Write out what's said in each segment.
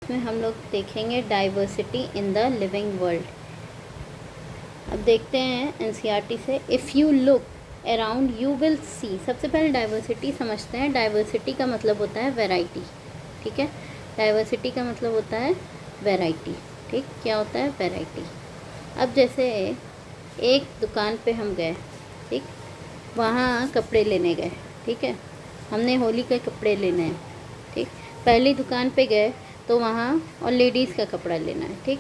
में हम लोग देखेंगे diversity in the living world. अब देखते हैं एनसीईआरटी से, if you look around you will see. सबसे पहले डाइवर्सिटी समझते हैं। डाइवर्सिटी का मतलब होता है वैरायटी, ठीक है। डाइवर्सिटी का मतलब होता है वैरायटी, ठीक। क्या होता है? वैरायटी। अब जैसे एक दुकान पे हम गए, ठीक, वहाँ कपड़े लेने गए, ठीक है, हमने होली के कपड़े लेने हैं, ठीक। पहली दुकान पे गए तो वहाँ और लेडीज़ का कपड़ा लेना है, ठीक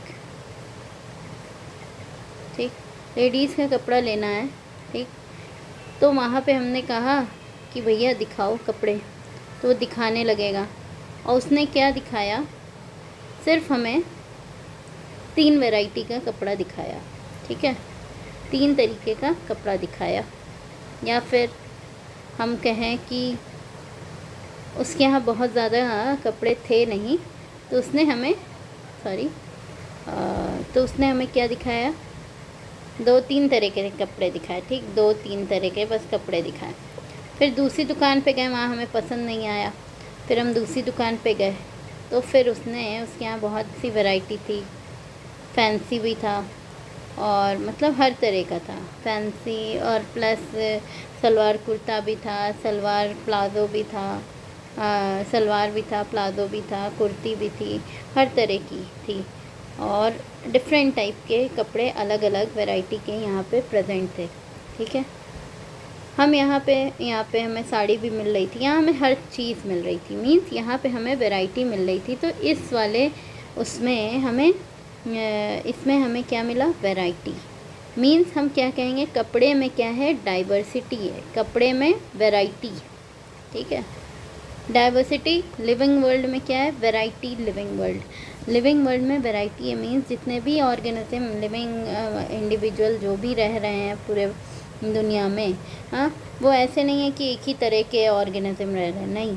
ठीक, लेडीज़ का कपड़ा लेना है, ठीक। तो वहाँ पे हमने कहा कि भैया दिखाओ कपड़े, तो वो दिखाने लगेगा। और उसने क्या दिखाया? सिर्फ हमें 3 वैरायटी का कपड़ा दिखाया, ठीक है, 3 तरीके का कपड़ा दिखाया। या फिर हम कहें कि उसके यहाँ बहुत ज़्यादा कपड़े थे नहीं, तो उसने हमें तो उसने हमें क्या दिखाया? 2-3 तरह के कपड़े दिखाए, ठीक, 2-3 तरह के बस कपड़े दिखाए। फिर दूसरी दुकान पे गए, वहाँ हमें पसंद नहीं आया। फिर हम दूसरी दुकान पे गए तो फिर उसके यहाँ बहुत सी वैरायटी थी, फैंसी भी था और मतलब हर तरह का था, फैंसी और प्लस सलवार कुर्ता भी था, सलवार प्लाज़ो भी था, सलवार भी था, प्लाज़ो भी था, कुर्ती भी थी, हर तरह की थी और डिफरेंट टाइप के कपड़े अलग अलग वैरायटी के यहाँ पे प्रेजेंट थे, ठीक है। हम यहाँ पे हमें साड़ी भी मिल रही थी, यहाँ हमें हर चीज़ मिल रही थी, मीन्स यहाँ पे हमें वैरायटी मिल रही थी। तो इस वाले इसमें हमें क्या मिला? वैरायटी। मीन्स हम क्या कहेंगे? कपड़े में क्या है? डाइवर्सिटी है, कपड़े में वैरायटी, ठीक है। डाइवर्सिटी लिविंग वर्ल्ड में क्या है? Variety living world. Living world में वैरायटी है, मीन्स जितने भी ऑर्गेनिज्म, लिविंग इंडिविजुअल जो भी रह रहे हैं पूरे दुनिया में, हाँ, वो ऐसे नहीं है कि एक ही तरह के ऑर्गेनिज्म रह रहे हैं, नहीं,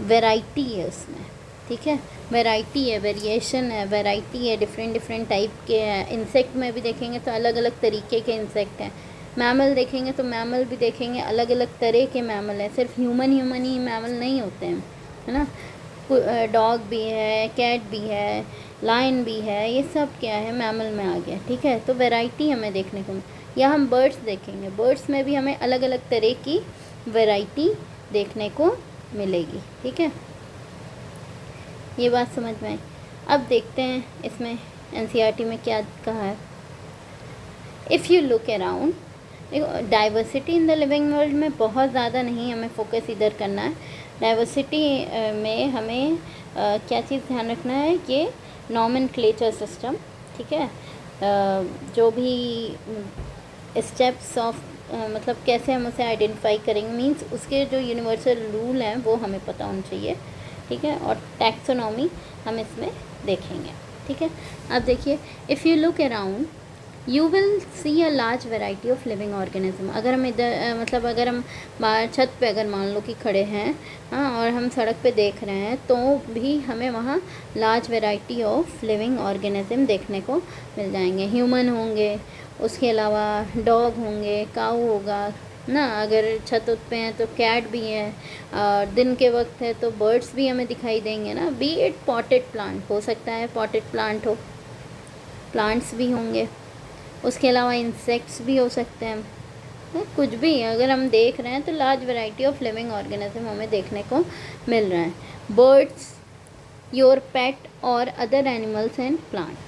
वैरायटी है उसमें, ठीक है। वैरायटी है, वेरिएशन है, वैरायटी है, डिफरेंट टाइप के हैं। इंसेक्ट में भी देखेंगे तो अलग अलग तरीके के इंसेक्ट हैं। मैमल देखेंगे तो मैमल भी देखेंगे, अलग अलग तरह के मैमल हैं, सिर्फ ह्यूमन ही मैमल नहीं होते हैं, है ना। डॉग भी है, कैट भी है, लायन भी है, ये सब क्या है? मैमल में आ गया, ठीक है। तो वैरायटी हमें देखने को, या हम बर्ड्स देखेंगे, बर्ड्स में भी हमें अलग अलग तरह की वैरायटी देखने को मिलेगी, ठीक है। ये बात समझ में आई। अब देखते हैं इसमें एनसीईआरटी में क्या कहा है। इफ़ यू लुक अराउंड, देखो diversity in the living world में बहुत ज़्यादा नहीं हमें फोकस इधर करना है। डाइवर्सिटी में हमें क्या चीज़ ध्यान रखना है? ये नॉमेनक्लेचर सिस्टम, ठीक है। जो भी स्टेप्स ऑफ मतलब कैसे हम उसे आइडेंटिफाई करेंगे, मींस उसके जो यूनिवर्सल रूल हैं वो हमें पता होना चाहिए, ठीक है। और टैक्सोनॉमी हम इसमें देखेंगे, ठीक है। अब देखिए, if you look around you will see a large variety of living organism. अगर हम इधर मतलब अगर हम बाहर छत पे अगर मान लो कि खड़े हैं, हाँ, और हम सड़क पे देख रहे हैं, तो भी हमें वहाँ large variety of living organism देखने को मिल जाएंगे। ह्यूमन होंगे, उसके अलावा डॉग होंगे, काऊ होगा ना, अगर छत पे हैं तो कैट भी है, और दिन के वक्त है तो बर्ड्स भी हमें दिखाई देंगे ना। बी इट पॉटेड प्लांट, हो सकता है पॉटेड प्लांट हो, प्लांट्स भी होंगे, उसके अलावा इंसेक्ट्स भी हो सकते हैं, कुछ भी अगर हम देख रहे हैं तो large variety of living organism हमें देखने को मिल रहा है। बर्ड्स, योर पेट और other animals and plant.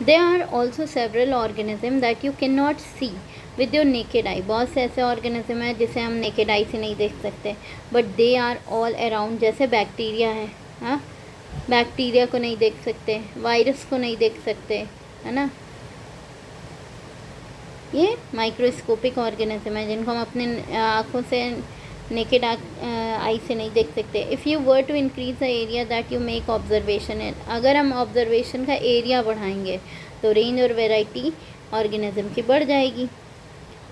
There are also several organisms that you cannot see with your naked eye. बहुत से ऐसे ऑर्गेनिज्म हैं जिसे हम नेकेड आई से नहीं देख सकते, but they are all around. जैसे बैक्टीरिया है, हाँ, बैक्टीरिया को नहीं देख सकते, वायरस को नहीं देख सकते, है ना। ये माइक्रोस्कोपिक ऑर्गेनिज्म है जिनको हम अपने आँखों से, नेकेड आई से नहीं देख सकते। If you were to increase the area that you make observation in, अगर हम ऑब्जर्वेशन का एरिया बढ़ाएंगे तो रेंज और वेराइटी ऑर्गेनिज्म की बढ़ जाएगी।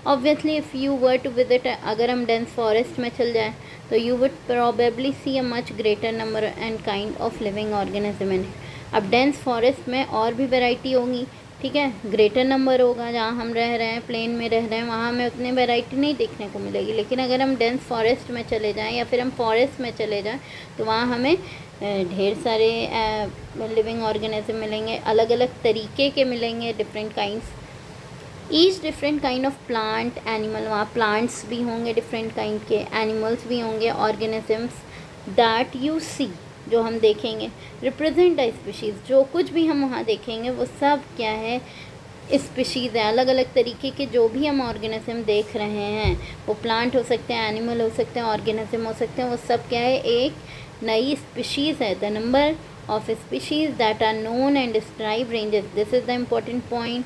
Obviously if you were to visit, अगर हम डेंस फॉरेस्ट में चल जाएँ तो you would probably see a much greater number and kind of living organism in. अब डेंस फॉरेस्ट में और भी वेराइटी होंगी, ठीक है, ग्रेटर नंबर होगा। जहाँ हम रह रहे हैं, प्लेन में रह रहे हैं, वहाँ हमें उतनी वैरायटी नहीं देखने को मिलेगी। लेकिन अगर हम डेंस फॉरेस्ट में चले जाएं या फिर हम फॉरेस्ट में चले जाएं तो वहाँ हमें ढेर सारे लिविंग ऑर्गेनिज्म मिलेंगे, अलग अलग तरीके के मिलेंगे, different kinds, each different kind of plant animal, वहाँ प्लांट्स भी होंगे डिफरेंट काइंड के, एनिमल्स भी होंगे, ऑर्गेनिजम्स दैट यू सी, जो हम देखेंगे, रिप्रेजेंट अ स्पीशीज़, जो कुछ भी हम वहाँ देखेंगे वो सब क्या है, स्पीशीज़ है। अलग अलग तरीके के जो भी हम ऑर्गेनिज्म देख रहे हैं, वो प्लांट हो सकते हैं, एनिमल हो सकते हैं, ऑर्गेनिज्म हो सकते हैं, वो सब क्या है, एक नई स्पीशीज़ है। The number of species that are known and describe ranges, this is the important point,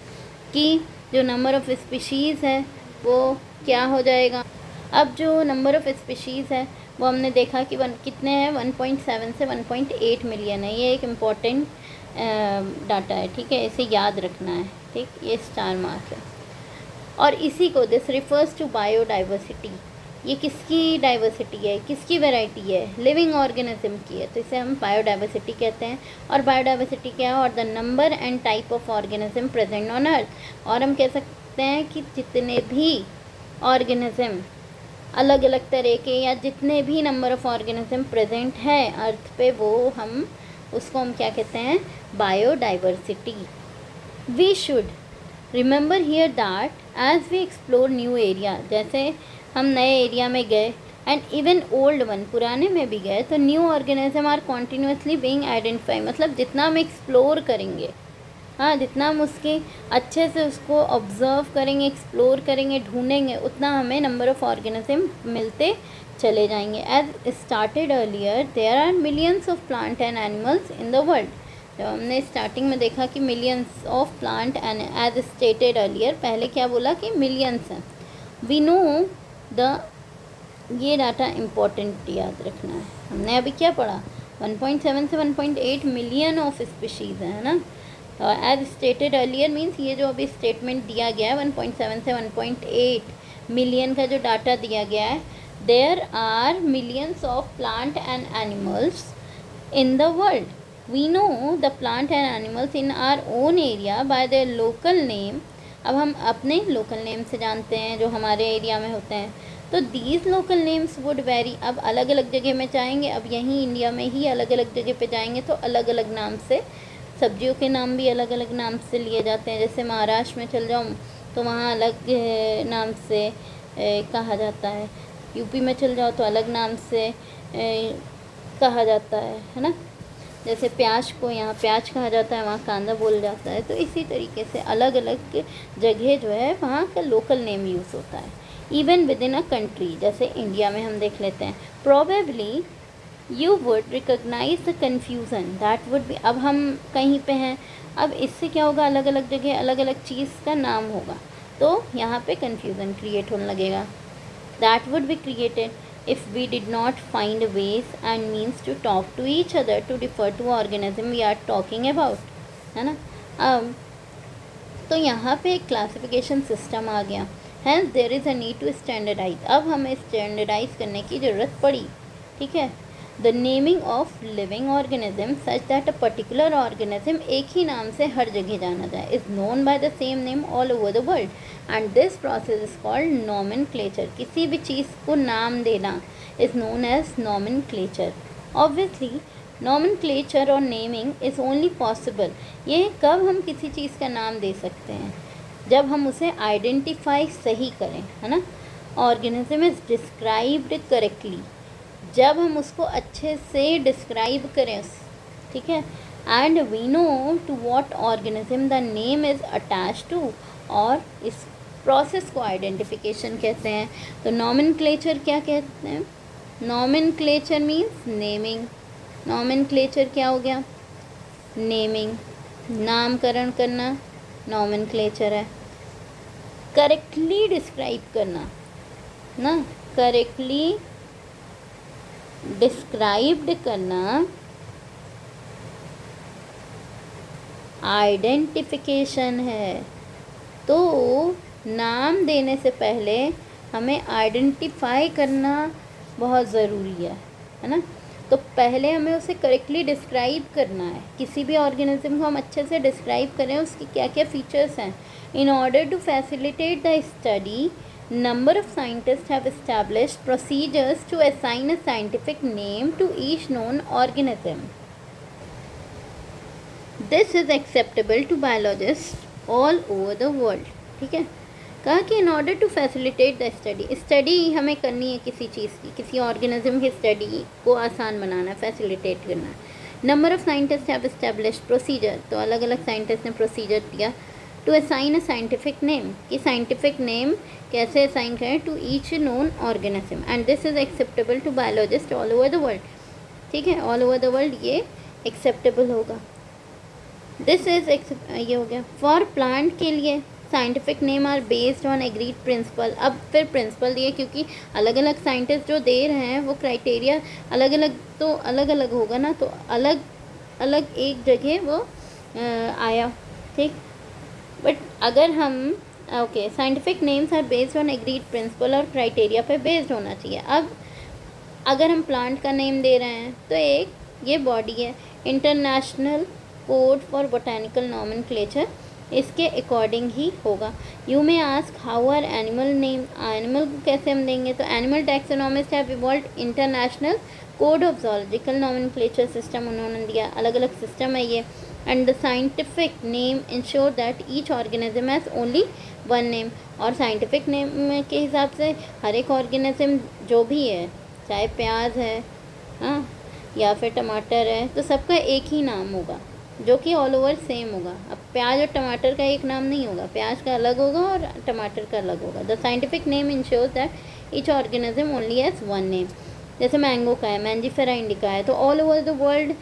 कि जो नंबर ऑफ़ स्पीशीज़ है वो क्या हो जाएगा। अब जो नंबर ऑफ़ स्पीशीज़ है वो हमने देखा कि कितने हैं, 1.7 से 1.8 मिलियन है। ये एक इम्पॉर्टेंट डाटा है, ठीक है, इसे याद रखना है, ठीक, ये स्टार मार्क है। और इसी को दिस रिफर्स टू बायोडाइवर्सिटी, ये किसकी डाइवर्सिटी है, किसकी वैरायटी है, लिविंग ऑर्गेनिज्म की है, तो इसे हम बायोडाइवर्सिटी कहते हैं। और बायोडाइवर्सिटी क्या है, और the number and type of organism present on earth, और हम कह सकते हैं कि जितने भी ऑर्गेनिज्म अलग अलग तरह के, या जितने भी नंबर ऑफ़ ऑर्गेनिज्म प्रेजेंट है अर्थ पे, वो हम उसको हम क्या कहते हैं, biodiversity. We should remember here that as we explore new area, जैसे हम नए एरिया में गए एंड इवन ओल्ड वन, पुराने में भी गए, तो new organism are continuously being identify, मतलब जितना हम एक्सप्लोर करेंगे, हाँ, जितना हम उसके अच्छे से उसको ऑब्ज़र्व करेंगे, एक्सप्लोर करेंगे, ढूंढेंगे, उतना हमें नंबर ऑफ़ ऑर्गेनिज्म मिलते चले जाएंगे। As started earlier there are millions of plant and animals in the world, जब हमने स्टार्टिंग में देखा कि millions of plant and as stated earlier, पहले क्या बोला कि मिलियंस हैं। वी नो द, ये डाटा इम्पोर्टेंट याद रखना है, हमने अभी क्या पढ़ा, 1.7 से 1.8 मिलियन ऑफ स्पीशीज़ है ना। एज स्टेटेड अर्लियर मीन्स ये जो अभी स्टेटमेंट दिया गया है 1.7 से 1.8 मिलियन का जो डाटा दिया गया है, there are millions of plant and animals in the world. We know the plant and animals in our own area by their local name, अब हम अपने लोकल नेम से जानते हैं जो हमारे एरिया में होते हैं, तो these local names would very, अब अलग अलग जगह में जाएंगे, अब यहीं इंडिया में ही अलग अलग जगह पे जाएंगे तो अलग अलग नाम से, सब्जियों के नाम भी अलग अलग नाम से लिए जाते हैं। जैसे महाराष्ट्र में चल जाऊँ तो वहाँ अलग नाम से कहा जाता है, यूपी में चल जाओ तो अलग नाम से कहा जाता है ना। जैसे प्याज को यहाँ प्याज कहा जाता है, वहाँ कांदा बोल जाता है, तो इसी तरीके से अलग अलग जगह जो है वहाँ का लोकल नेम यूज़ होता है। Even within a country, जैसे इंडिया में हम देख लेते हैं, probably you would recognise the confusion that would be, अब हम कहीं पे हैं, अब इससे क्या होगा, अलग अलग जगह अलग अलग चीज़ का नाम होगा, तो यहाँ पे कन्फ्यूज़न क्रिएट होने लगेगा। That would be created if we did not find ways and means to talk to each other to differ to organism we are talking about, है ना। अब तो यहाँ पे एक क्लासिफिकेशन सिस्टम आ गया, hence there is a need to standardise, अब हमें स्टैंडर्डाइज करने की ज़रूरत पड़ी, ठीक है। The naming of living organism such that a particular organism एक ही नाम से हर जगह जाना जाए, is known by the same name all over the world, and this process is called nomenclature, किसी भी चीज़ को नाम देना is known as nomenclature. Obviously nomenclature और नेमिंग इज़ ओनली पॉसिबल, ये कब हम किसी चीज़ का नाम दे सकते हैं, जब हम उसे आइडेंटिफाई सही करें, है ना। ऑर्गेनिज्म इज़ डिस्क्राइब्ड करेक्टली, जब हम उसको अच्छे से डिस्क्राइब करें, ठीक है। And we know to what organism the name is attach to, और इस प्रोसेस को आइडेंटिफिकेशन कहते हैं। तो नॉमेनक्लेचर क्या कहते हैं, नॉमेनक्लेचर मीन्स नेमिंग, नॉमेनक्लेचर क्या हो गया, नेमिंग, नामकरण करना नॉमेनक्लेचर है। करेक्टली डिस्क्राइब करना ना, करेक्टली डिस्क्राइब्ड करना आइडेंटिफिकेशन है। तो नाम देने से पहले हमें आइडेंटिफाई करना बहुत ज़रूरी है ना। तो पहले हमें उसे करेक्टली डिस्क्राइब करना है, किसी भी ऑर्गेनिज्म को हम अच्छे से डिस्क्राइब करें उसकी क्या क्या फीचर्स हैं। In order to facilitate the study Number of scientists have established procedures to assign a scientific name to each known organism. This is acceptable to biologists all over the world. ठीक है, कहा कि in order to facilitate the study हमें करनी है किसी चीज़ की, किसी ऑर्गेनिज्म की स्टडी को आसान बनाना है, फैसिलिटेट करना है. Number of scientist have established procedure, तो अलग अलग साइंटिस्ट ने प्रोसीजर दिया to assign a scientific name, कि साइंटिफिक नेम कैसे असाइन करें to each known organism, and this is acceptable to biologist all over the world. ठीक है, ऑल ओवर द वर्ल्ड ये एक्सेप्टेबल होगा. दिस इज ये हो गया. फॉर प्लांट के लिए scientific name are based on agreed principle. अब फिर प्रिंसिपल दिए, क्योंकि अलग अलग साइंटिस्ट जो दे रहे हैं वो क्राइटेरिया अलग अलग, तो अलग अलग होगा ना, तो अलग अलग एक जगह वो आया. ठीक, बट अगर हम okay, scientific names are based on agreed principle और क्राइटेरिया पे बेस्ड होना चाहिए. अब अगर हम प्लांट का नेम दे रहे हैं तो एक ये बॉडी है international code for botanical nomenclature, इसके अकॉर्डिंग ही होगा. You may ask how are animal name, animal को कैसे हम देंगे, तो animal taxonomist have evolved international code of zoological nomenclature system, उन्होंने दिया, अलग अलग सिस्टम है ये. And the scientific name ensure that each organism has only one name. और साइंटिफिक नेम के हिसाब से हर एक ऑर्गेनिज्म जो भी है, चाहे प्याज है, हाँ, या फिर टमाटर है, तो सबका एक ही नाम होगा जो कि ऑल ओवर सेम होगा. अब प्याज और टमाटर का एक नाम नहीं होगा, प्याज का अलग होगा और टमाटर का अलग होगा. The scientific name ensures that each organism only has one name. जैसे मैंगो का है, मैंजीफेरा इंडिका है, तो ऑल ओवर द वर्ल्ड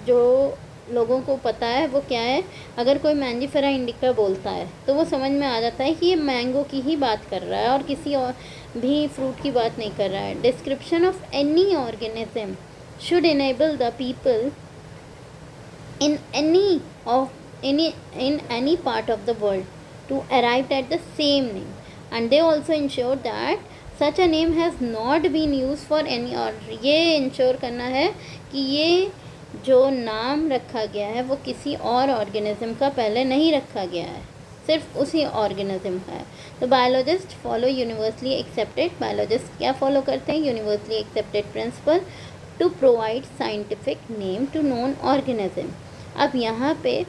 जो लोगों को पता है वो क्या है, अगर कोई मैंजीफेरा इंडिका बोलता है तो वो समझ में आ जाता है कि ये मैंगो की ही बात कर रहा है और किसी और भी फ्रूट की बात नहीं कर रहा है. Description of any organism should enable the people in any part of the world to arrive at the same name, and they also ensure that such a name has not been used for any order. ये ensure करना है कि ये जो नाम रखा गया है वो किसी और ऑर्गेनिज्म का पहले नहीं रखा गया है, सिर्फ उसी ऑर्गेनिज्म का है. तो biologist follow universally accepted, biologist क्या फॉलो करते हैं, universally accepted principle to provide scientific name to known organism. अब यहाँ पे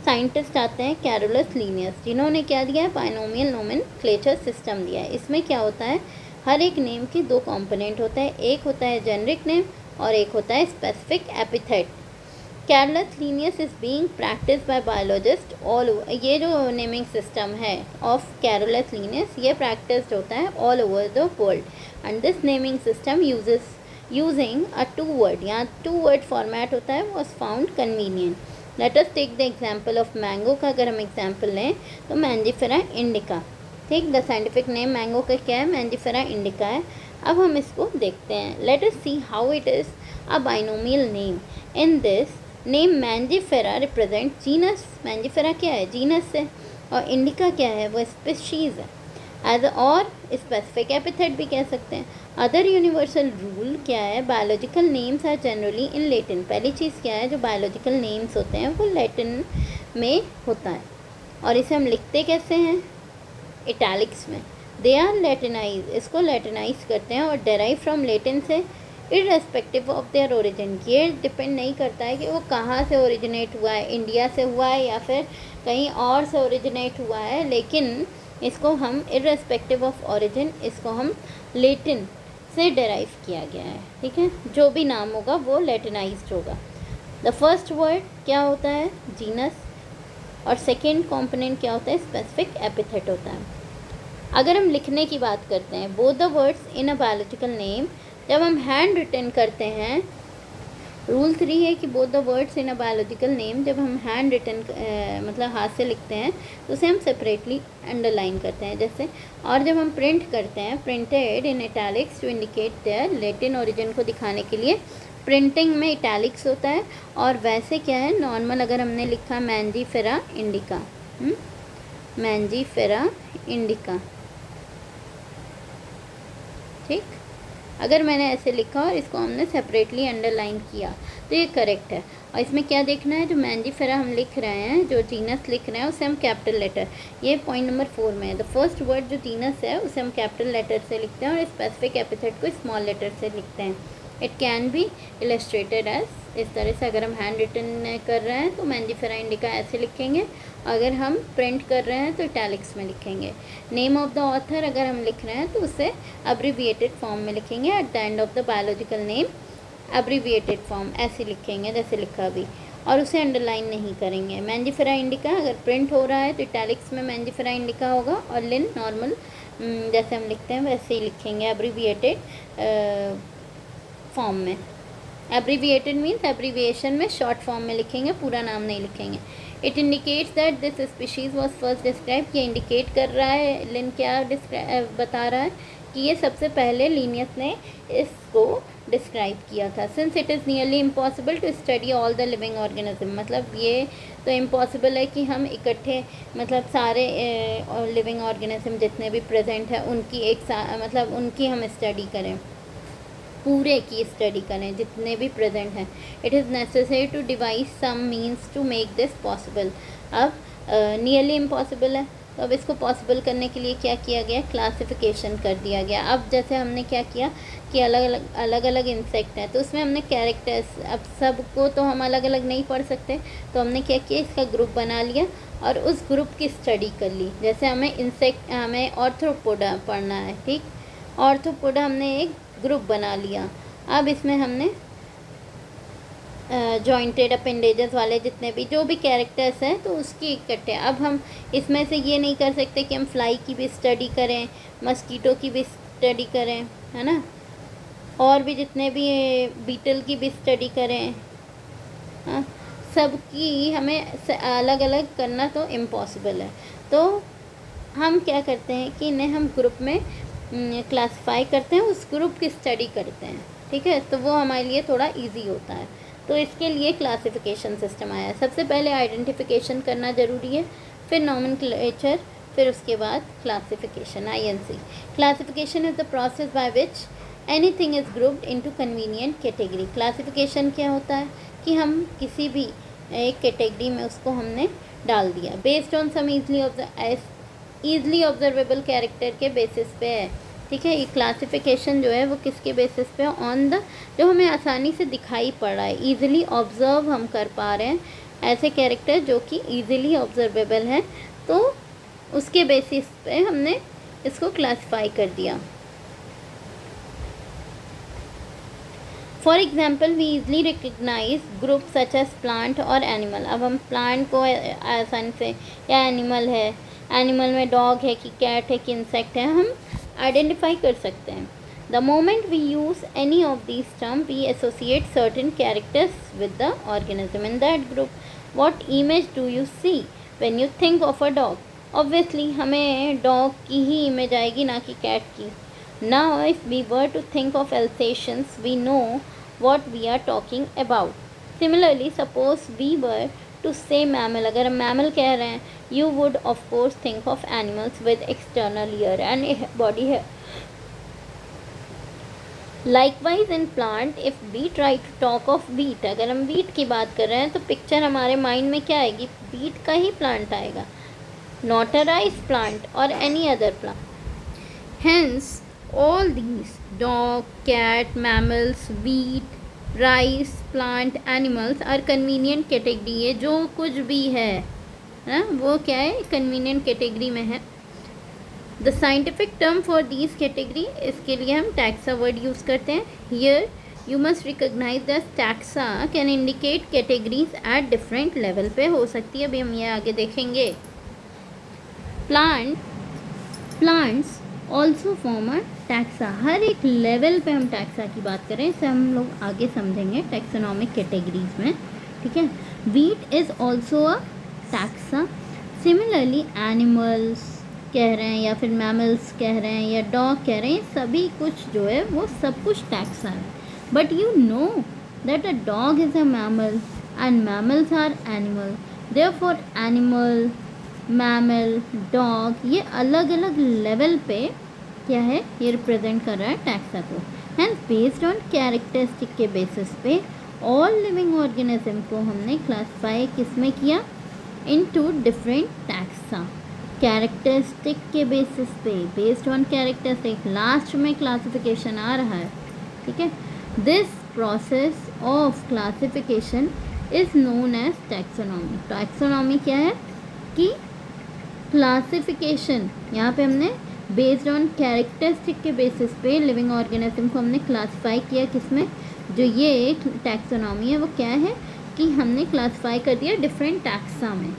साइंटिस्ट आते हैं कैरोलस लीनियस, जिन्होंने क्या दिया है, बाइनोमियल नोमेनक्लेचर सिस्टम दिया है. इसमें क्या होता है, हर एक नेम के दो कंपोनेंट होते हैं, एक होता है जेनरिक नेम और एक होता है specific epithet. Carolus Linnaeus is being practice by biologist all over. ये जो नेमिंग सिस्टम है ऑफ कैरोलस लीनियस, ये प्रैक्टिस होता है all over the world. And this naming system using a two word, यहाँ टू वर्ड फॉर्मेट होता है, was found convenient. Let us take the example of mango का. अगर हम एग्जाम्पल लें तो मैंजीफेरा इंडिका. ठीक, द साइंटिफिक नेम मैंगो का क्या है, मैंजीफेरा इंडिका है. अब हम इसको देखते हैं. Let us see how it is a binomial name. In this name Mangifera represent genus, Mangifera क्या है, जीनस है, और इंडिका क्या है, वो स्पीशीज़ है. एज और स्पेसिफिक एपिथेट भी कह सकते हैं. अदर यूनिवर्सल रूल क्या है, biological names are generally in Latin. पहली चीज़ क्या है, जो बायोलॉजिकल नेम्स होते हैं वो लैटिन में होता है, और इसे हम लिखते कैसे हैं, इटैलिक्स में. दे आर लैटिनाइज, इसको लैटिनाइज करते हैं और डेराइव फ्रॉम लैटिन से, इररेस्पेक्टिव ऑफ देयर ओरिजिन. ये डिपेंड नहीं करता है कि वो कहाँ से ओरिजिनेट हुआ है, इंडिया से हुआ है या फिर कहीं और से ओरिजिनेट हुआ है, लेकिन इसको हम इररेस्पेक्टिव ऑफ ओरिजिन, इसको हम लैटिन से डेराइव किया गया है. ठीक है, जो भी नाम होगा वो लैटिनाइज्ड होगा. द फर्स्ट वर्ड क्या होता है, जीनस, और सेकेंड कॉम्पोनेंट क्या होता है, स्पेसिफिक एपिथेट होता है. अगर हम लिखने की बात करते हैं, both the words in a biological name, जब हम हैंड रिटन करते हैं, रूल 3 है कि both the words in a biological name, जब हम हैंड रिटन मतलब हाथ से लिखते हैं तो उसे हम सेपरेटली अंडरलाइन करते हैं जैसे. और जब हम प्रिंट करते हैं, printed in italics to indicate their Latin origin को दिखाने के लिए प्रिंटिंग में इटैलिक्स होता है. और वैसे क्या है, नॉर्मल अगर हमने लिखा मैंजीफेरा इंडिका, मैंजीफेरा इंडिका, ठीक, अगर मैंने ऐसे लिखा और इसको हमने सेपरेटली अंडरलाइन किया तो ये करेक्ट है। और इसमें क्या देखना है, जो मैंजीफेरा हम लिख रहे हैं, जो जीनस लिख रहे हैं, उसे हम कैपिटल लेटर, ये पॉइंट नंबर 4 में है, द फर्स्ट वर्ड जो जीनस है उसे हम कैपिटल लेटर से लिखते हैं और स्पेसिफिक एपिथेट को स्मॉल लेटर से लिखते हैं। It can be illustrated as, इस तरह से अगर हम हैंड रिटन कर रहे हैं तो मैंजीफेरा इंडिका ऐसे लिखेंगे, अगर हम प्रिंट कर रहे हैं तो इटैलिक्स में लिखेंगे। नेम ऑफ द ऑथर अगर हम लिख रहे हैं तो उसे अब्रीविएटेड फॉर्म में लिखेंगे, at the end of the biological name abbreviated form ऐसे लिखेंगे जैसे लिखा अभी, और उसे अंडरलाइन नहीं करेंगे। मैंजीफेरा इंडिका अगर प्रिंट हो रहा है तो इटैलिक्स में मैंजीफेरा इंडिका होगा, और लिन नॉर्मल जैसे हम लिखते हैं वैसे ही लिखेंगे अब्रीविएटेड फॉर्म में। एब्रीविएटेड मीन्स एब्रीविएशन में शॉर्ट फॉर्म में लिखेंगे, पूरा नाम नहीं लिखेंगे। It indicates that this species was first describe, ये इंडिकेट कर रहा है, लिन क्या बता रहा है कि ये सबसे पहले लिनियस ने इसको डिस्क्राइब किया था। Since it is nearly impossible to study all the living organism, मतलब ये तो इम्पॉसिबल है कि हम इकट्ठे मतलब सारे लिविंग ऑर्गेनिज्म जितने भी प्रेजेंट हैं उनकी मतलब उनकी हम स्टडी करें, पूरे की स्टडी करें जितने भी प्रेजेंट हैं। It is necessary to devise some means to make this possible. अब नियरली इम्पॉसिबल है तो अब इसको पॉसिबल करने के लिए क्या किया गया, क्लासिफिकेशन कर दिया गया। अब जैसे हमने क्या किया कि अलग अलग इंसेक्ट हैं तो उसमें हमने कैरेक्टर्स, अब सबको तो हम अलग अलग नहीं पढ़ सकते, तो हमने क्या किया, इसका ग्रुप बना लिया और उस ग्रुप की स्टडी कर ली। जैसे हमें ऑर्थ्रोपोडा पढ़ना है, ठीक, ऑर्थ्रोपोडा हमने एक ग्रुप बना लिया। अब इसमें हमने जॉइंटेड अपेंडेजेस वाले जितने भी जो भी कैरेक्टर्स हैं तो उसकी इकट्ठे, अब हम इसमें से ये नहीं कर सकते कि हम फ्लाई की भी स्टडी करें, मस्कीटो की भी स्टडी करें, है ना, और भी जितने भी बीटल की भी स्टडी करें, हाँ, सबकी हमें अलग अलग करना तो इम्पॉसिबल है। तो हम क्या करते हैं कि इन्हें हम ग्रुप में क्लासिफाई करते हैं, उस ग्रुप की स्टडी करते हैं, ठीक है, तो वो हमारे लिए थोड़ा इजी होता है। तो इसके लिए क्लासिफिकेशन सिस्टम आया है। सबसे पहले आइडेंटिफिकेशन करना ज़रूरी है, फिर नॉमेनक्लेचर, फिर उसके बाद classification, INC। Classification is the process by which anything is grouped into convenient category. Classification क्या होता है कि हम किसी भी एक कैटेगरी में उसको हमने डाल दिया, based on some easily observable character के बेसिस पे है, ठीक है। ये क्लासिफिकेशन जो है वो किसके बेसिस पे, ऑन द, जो हमें आसानी से दिखाई पड़ रहा है, ईजिली ऑब्जर्व हम कर पा रहे हैं ऐसे कैरेक्टर जो कि ईजिली ऑब्जर्वेबल हैं, तो उसके बेसिस पे हमने इसको क्लासिफाई कर दिया। For example we easily recognise group such as plant और एनिमल। अब हम प्लांट को आसानी से, या एनिमल है, एनिमल में डॉग है कि कैट है कि इंसेक्ट है, हम आइडेंटिफाई कर सकते हैं। The moment we use any of these term we associate certain characters with the organism in that group. What image do you see when you think of a dog? Obviously हमें dog की ही image आएगी, ना कि cat की। Now if we were to think of alsatians we know what we are talking about. Similarly suppose we were to say mammal, अगर हम mammal कह रहे हैं, you would of course think of animals with external ear and body hair. Likewise in plant, if we try to talk of wheat, अगर हम wheat की बात कर रहे हैं तो पिक्चर हमारे माइंड में क्या आएगी, wheat का ही प्लांट आएगा, not a rice plant or any other plant. Hence all these dog, cat, mammals, wheat, rice, plant, animals are convenient category। ये जो कुछ भी है ना वो क्या है, कन्वीनियंट कैटेगरी में है। The scientific term for these category, इसके लिए हम टैक्सा वर्ड यूज़ करते हैं। Here you must recognise the taxa can indicate categories at different level पे हो सकती है, अभी हम ये आगे देखेंगे। Plants also form a taxa, हर एक लेवल पे हम टैक्सा की बात करें, इसे हम लोग आगे समझेंगे टैक्सोनॉमिक कैटेगरीज में, ठीक है। Wheat is also a taxa. Similarly animals कह रहे हैं या फिर मैमल्स कह रहे हैं या डॉग कह रहे हैं, सभी कुछ जो है वो सब कुछ टैक्सा है। But you know that a dog is a mammal and mammals are animal, therefore animal, mammal, dog, ये अलग अलग लेवल पे क्या है, ये रिप्रेजेंट कर रहा है टैक्सा को। हैंस बेस्ड ऑन कैरेक्टरिस्टिक के बेसिस पे ऑल लिविंग ऑर्गेनिज्म को हमने क्लासीफाई किस में किया, इनटू डिफरेंट टैक्सा। कैरेक्टरिस्टिक के बेसिस पे, बेस्ड ऑन कैरेक्टरिस्टिक, लास्ट में क्लासिफिकेशन आ रहा है, ठीक है। This process of classification is known as taxonomy. Taxonomy क्या है कि क्लासिफिकेशन, यहाँ पे हमने बेस्ड ऑन कैरेक्टरिस्टिक के बेसिस पे लिविंग ऑर्गेनिज्म को हमने क्लासिफाई किया किसमें, जो ये टैक्सोनॉमी है वो क्या है कि हमने क्लासिफाई कर दिया डिफरेंट टैक्सा में,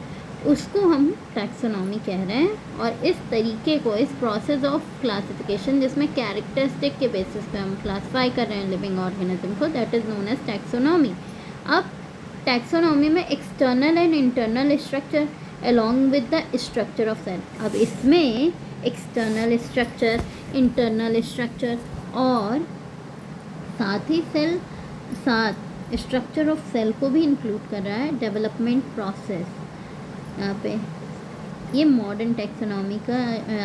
उसको हम टैक्सोनॉमी कह रहे हैं। और इस तरीके को, इस प्रोसेस ऑफ क्लासिफिकेशन जिसमें कैरेक्टरिस्टिक के बेसिस पे हम क्लासिफाई कर रहे हैं लिविंग ऑर्गेनिज्म को, that is known as taxonomy. अब टैक्सोनॉमी में external and internal structure along with the structure of cell. अब इसमें एक्सटर्नल स्ट्रक्चर, इंटरनल स्ट्रक्चर और साथ ही साथ स्ट्रक्चर ऑफ सेल को भी इंक्लूड कर रहा है डेवलपमेंट प्रोसेस। यहाँ पे ये मॉडर्न टैक्सोनॉमी का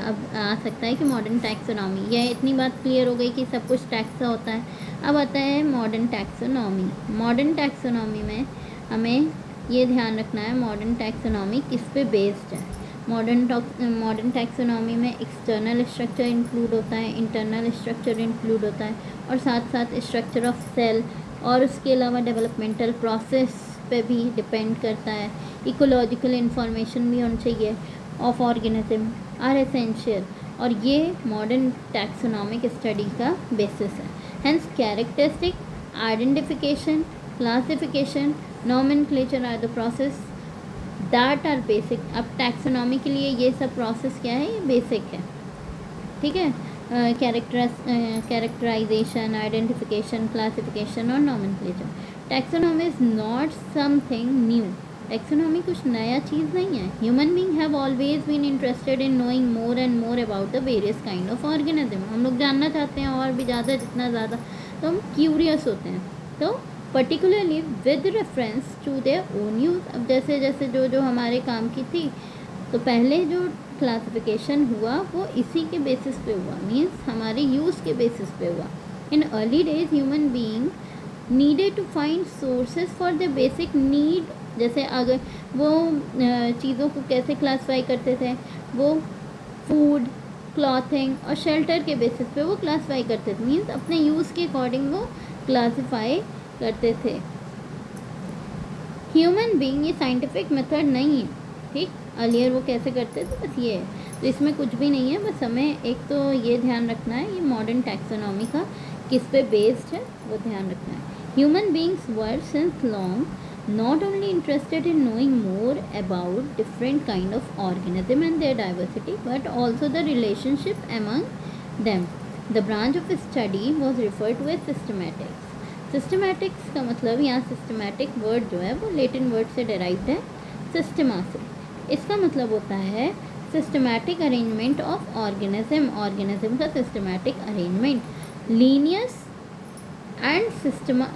अब आ सकता है कि मॉडर्न टैक्सोनॉमी, यह इतनी बात क्लियर हो गई कि सब कुछ टैक्सा होता है। अब आता है मॉडर्न टैक्सोनॉमी। मॉडर्न टैक्सोनॉमी में हमें ये ध्यान रखना है मॉडर्न टैक्सोनॉमी किस पे बेस्ड है। मॉडर्न टैक्सोनॉमी में एक्सटर्नल स्ट्रक्चर इंक्लूड होता है, इंटरनल स्ट्रक्चर इंक्लूड होता है और साथ साथ स्ट्रक्चर ऑफ सेल, और उसके अलावा डेवलपमेंटल प्रोसेस पे भी डिपेंड करता है। इकोलॉजिकल इंफॉर्मेशन भी होनी चाहिए ऑफ ऑर्गेनिज्म आर एसेंशियल, और ये मॉडर्न टैक्सोनॉमिक स्टडी का बेसिस है। Hence characteristic, identification, classification, nomenclature are the process that are basic. अब टैक्सोनॉमी के लिए ये सब प्रोसेस क्या है, ये बेसिक है, ठीक है। कैरेक्टराइजेशन, आइडेंटिफिकेशन, क्लासिफिकेशन और nomenclature. Taxonomy is not something new. Taxonomy कुछ नया चीज़ नहीं है। Human being have always been interested in knowing more and more about the various kind of organism. हम लोग जानना चाहते हैं और भी ज़्यादा, जितना ज़्यादा तो हम क्यूरियस होते हैं। तो particularly with reference to their own use. अब जैसे जैसे जो हमारे काम की थी, तो पहले जो क्लासिफिकेशन हुआ वो इसी के बेसिस पे हुआ, मीन्स हमारे यूज़ के बेसिस पे हुआ। In early days human being needed to find sources for the basic need. जैसे अगर वो चीज़ों को कैसे क्लासिफाई करते थे, वो फूड, क्लॉथिंग और शेल्टर के बेसिस पे वो क्लासिफाई करते थे, मीन्स अपने यूज़ के अकॉर्डिंग वो क्लासिफाई करते थे। ह्यूमन बीइंग ये साइंटिफिक मेथड नहीं है, ठीक। अर्लियर वो कैसे करते थे, बस ये है। तो इसमें कुछ भी नहीं है, बस हमें एक तो ये ध्यान रखना है, ये मॉडर्न टैक्सोनॉमी का किस पे बेस्ड है वो ध्यान रखना है। Human beings were since long not only interested in knowing more about different kind of organism and their diversity, but also the relationship among them. The branch of study was referred to as systematics. Systematics का मतलब यहाँ systematic word जो है वो Latin word से derived है, systema से। इसका मतलब होता है systematic arrangement of organism, organism का systematic arrangement, lineus and systema,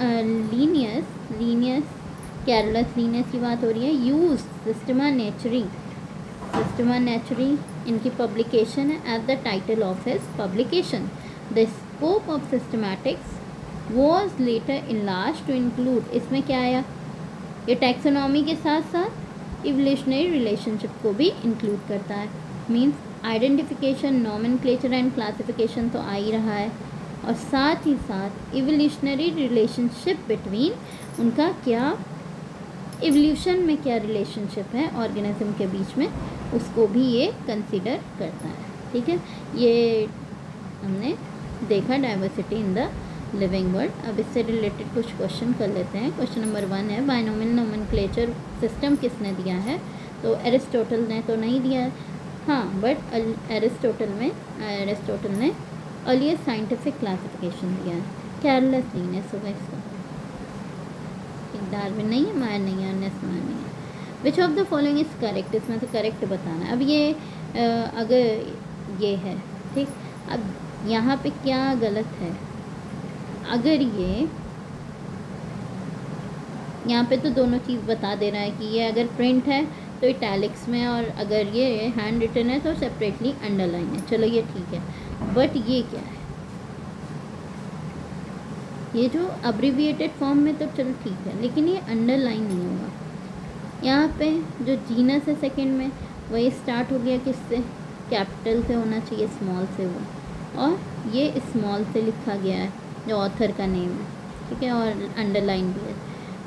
lineus Carolus Linnaeus की बात हो रही है। यूज सिस्टमा नेचुरी इनकी पब्लिकेशन है at the title of his publication. The scope of systematics was later enlarged to include, इसमें क्या आया, ये टैक्सोनॉमी के साथ साथ इवोल्यूशनरी रिलेशनशिप को भी इंक्लूड करता है। Means identification, nomenclature and classification तो आ ही रहा है, और साथ ही साथ इवोल्यूशनरी रिलेशनशिप बिटवीन उनका क्या, इवोल्यूशन में क्या रिलेशनशिप है ऑर्गेनिज्म के बीच में, उसको भी ये कंसीडर करता है, ठीक है। ये हमने देखा diversity in the living world. अब इससे रिलेटेड कुछ क्वेश्चन कर लेते हैं। क्वेश्चन नंबर 1 है, बाइनोमियल नोमेनक्लेचर सिस्टम किसने दिया है, तो एरिस्टोटल ने तो नहीं दिया है, हाँ, बट एरिस्टोटल ने अर्लीस्ट साइंटिफिक क्लासिफिकेशन दिया है। कैरोलस लीनियस होगा इसका, डार्विन नहीं है, मायर नहीं है, अर्नेस्ट मायर नहीं है। Which of the following is correct, इसमें से करेक्ट बताना है। अब ये अगर ये है, ठीक, अब यहाँ पे क्या गलत है, अगर ये यहाँ पे तो दोनों चीज़ बता दे रहा है कि ये अगर प्रिंट है तो इटैलिक्स में, और अगर ये हैंड रिटन है तो सेपरेटली अंडरलाइन है, चलो ये ठीक है। बट ये क्या है, ये जो अब्रिविएटेड फॉर्म में तो चलो ठीक है, लेकिन ये अंडरलाइन नहीं होगा। यहाँ पे जो जीनस है सेकंड में, वही स्टार्ट हो गया किससे, कैपिटल से होना चाहिए, स्मॉल से हुआ, और ये स्मॉल से लिखा गया है जो ऑथर का नेम है, ठीक है, और अंडरलाइन भी है,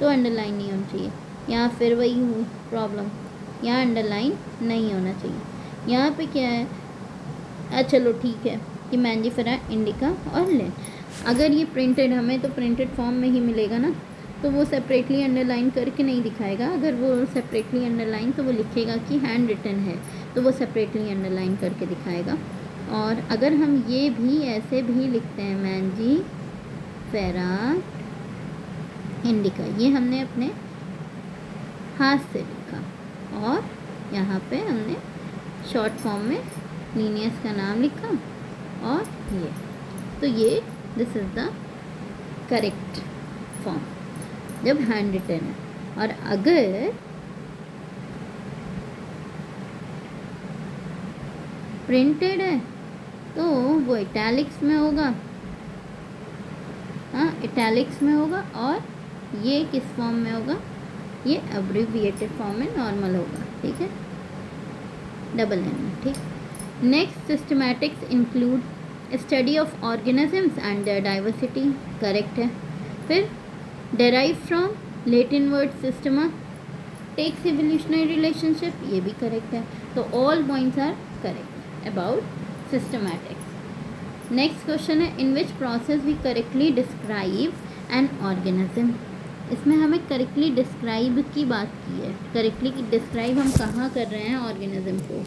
तो अंडरलाइन नहीं होना चाहिए। यहाँ फिर वही हुई प्रॉब्लम, यहाँ अंडरलाइन नहीं होना चाहिए। यहाँ पे क्या है, चलो ठीक है कि मैंजीफेरा इंडिका और लेन, अगर ये प्रिंटेड हमें तो प्रिंटेड फॉर्म में ही मिलेगा ना, तो वो सेपरेटली अंडरलाइन करके नहीं दिखाएगा। अगर वो सेपरेटली अंडरलाइन तो वो लिखेगा कि हैंड रिटन है, तो वो सेपरेटली अंडरलाइन करके दिखाएगा। और अगर हम ये भी ऐसे भी लिखते हैं मैंजीफेरा इंडिका, ये हमने अपने हाथ से लिखा, और यहाँ पे हमने शॉर्ट फॉर्म में लीनियस का नाम लिखा, और ये, तो ये this is the correct form जब हैंड रिटन है। और अगर प्रिंटेड है तो वो इटैलिक्स में होगा, हाँ इटैलिक्स में होगा, और ये किस फॉर्म में होगा, ये अब्रिविएटेड फॉर्म में नॉर्मल होगा, ठीक है, डबल एन में, ठीक। Next, systematics include study of organisms and their diversity, correct है। फिर derive from Latin word systema, takes evolutionary relationship, ये भी करेक्ट है। तो all points are correct about systematics. Next question है, in which process we correctly describe an organism. इसमें हमें correctly describe की बात की है, करेक्टली डिस्क्राइब हम कहाँ कर रहे हैं ऑर्गेनिज्म को।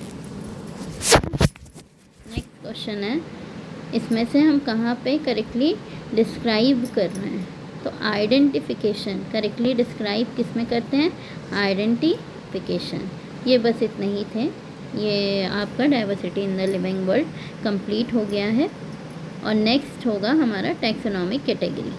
नेक्स्ट क्वेश्चन है, इसमें से हम कहाँ पे करेक्टली डिस्क्राइब कर रहे हैं, तो आइडेंटिफिकेशन, करेक्टली डिस्क्राइब किस में करते हैं, आइडेंटिफिकेशन। ये बस इतने ही थे, ये आपका diversity in the living world complete हो गया है। और नेक्स्ट होगा हमारा टैक्सोनॉमिक कैटेगरी।